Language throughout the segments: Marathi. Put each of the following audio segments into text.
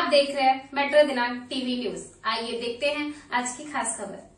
आप देख रहे हैं मेट्रो दिनांक टीवी न्यूज। आइए देखते हैं आज की खास खबर।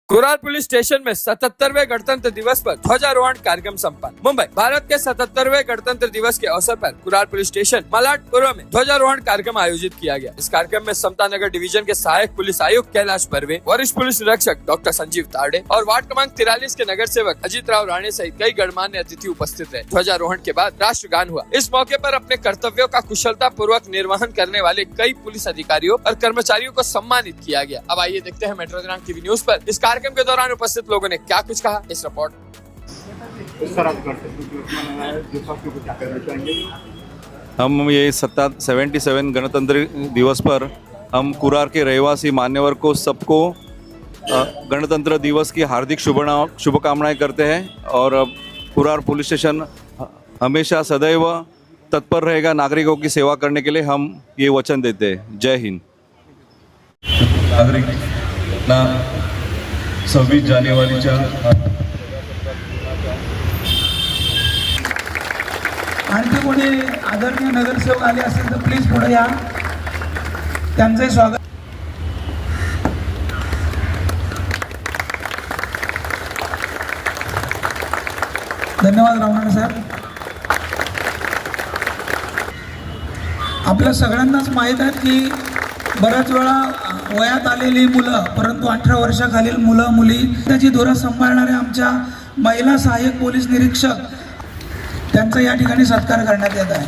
कुरार पुलिस स्टेशन में 77वें गणतंत्र दिवस पर ध्वजारोहण कार्यक्रम संपन्न। मुंबई भारत के 77वें गणतंत्र दिवस के अवसर पर कुरार पुलिस स्टेशन मलाडपुरा में ध्वजारोहण कार्यक्रम आयोजित किया गया। इस कार्यक्रम में समता नगर डिवीजन के सहायक पुलिस आयुक्त कैलाश बर्वे, वरिष्ठ पुलिस निरीक्षक डॉक्टर संजीव तारडे और वार्ड क्रमांक 43 के नगर सेवक अजीत राव राणे सहित कई गणमान्य अतिथि उपस्थित रहे। ध्वजारोहण के बाद राष्ट्रगान हुआ। इस मौके पर अपने कर्तव्यों का कुशलता पूर्वक निर्वहन करने वाले कई पुलिस अधिकारियों और कर्मचारियों को सम्मानित किया गया। अब आइए देखते हैं मेट्रो दिनांक टीवी न्यूज पर इस कार्यक्रम के दौरान उपस्थित लोगों ने क्या कुछ कहा, इस रिपोर्ट। हम ये 77 गणतंत्र दिवस पर हम कुरार के रहवासी मान्यवर को सबको गणतंत्र दिवस की हार्दिक शुभकामनाएं करते हैं और कुरार पुलिस स्टेशन हमेशा सदैव तत्पर रहेगा नागरिकों की सेवा करने के लिए, हम ये वचन देते हैं। जय हिंद। नागरिक 26 जानेवारीच्या आणखी कोणी आदरणीय नगरसेवक आले असेल तर प्लीज पुढे या, त्यांचे स्वागत। धन्यवाद रावण साहेब। आपल्या सगळ्यांनाच माहीत आहे की बऱ्याच वेळा वयात आलेली मुलं, परंतु 18 वर्षाखालील मुलं मुली त्याची धोरण सांभाळणाऱ्या आमच्या महिला सहाय्यक पोलीस निरीक्षक त्यांचा या ठिकाणी सत्कार करण्यात येत आहे।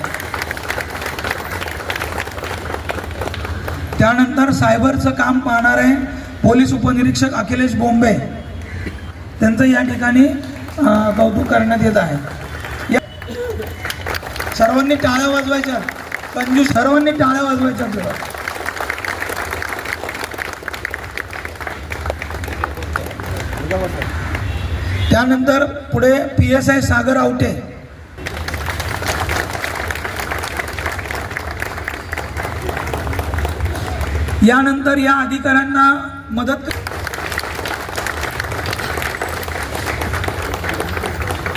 त्यानंतर सायबरचं काम पाहणारे पोलीस उपनिरीक्षक अखिलेश बोंबे त्यांचं या ठिकाणी कौतुक करण्यात येत आहे। सर्वांनी टाळ्या वाजवायच्या, कंजूस सर्वांनी टाळ्या वाजवायच्या तुला। त्यानंतर पुढे PSI सागर आवटे, यानंतर या अधिकाऱ्यांना मदत।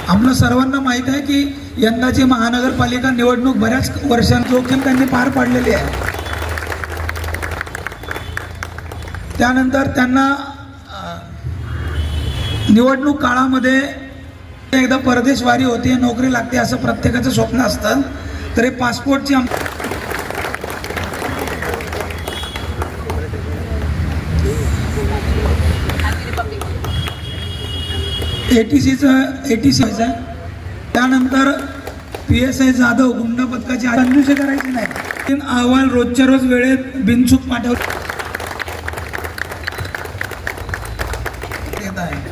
आम्हाला सर्वांना माहित आहे की यंदाची महानगरपालिका निवडणूक बऱ्याच वर्षांची जोखीम त्यांनी पार पाडलेली आहे। त्यानंतर त्यांना निवडणूक काळामध्ये एकदा परदेशवारी होती, नोकरी लागते असं प्रत्येकाचं स्वप्न असतं, तरी पासपोर्टची ATC आहे। त्यानंतर PSI जाधव गुंड पथकाची कंजूसी करायची नाही, अहवाल रोजच्या रोज वेळेत बिनचूक पाठवले येत आहे।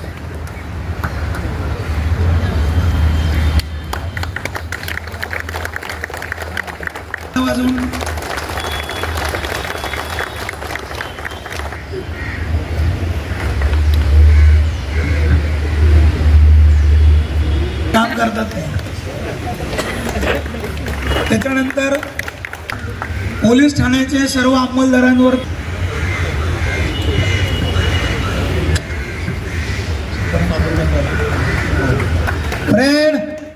काम करतात ते। त्याच्यानंतर पोलीस ठाण्याचे सर्व अंमलदारांवर फ्रेंड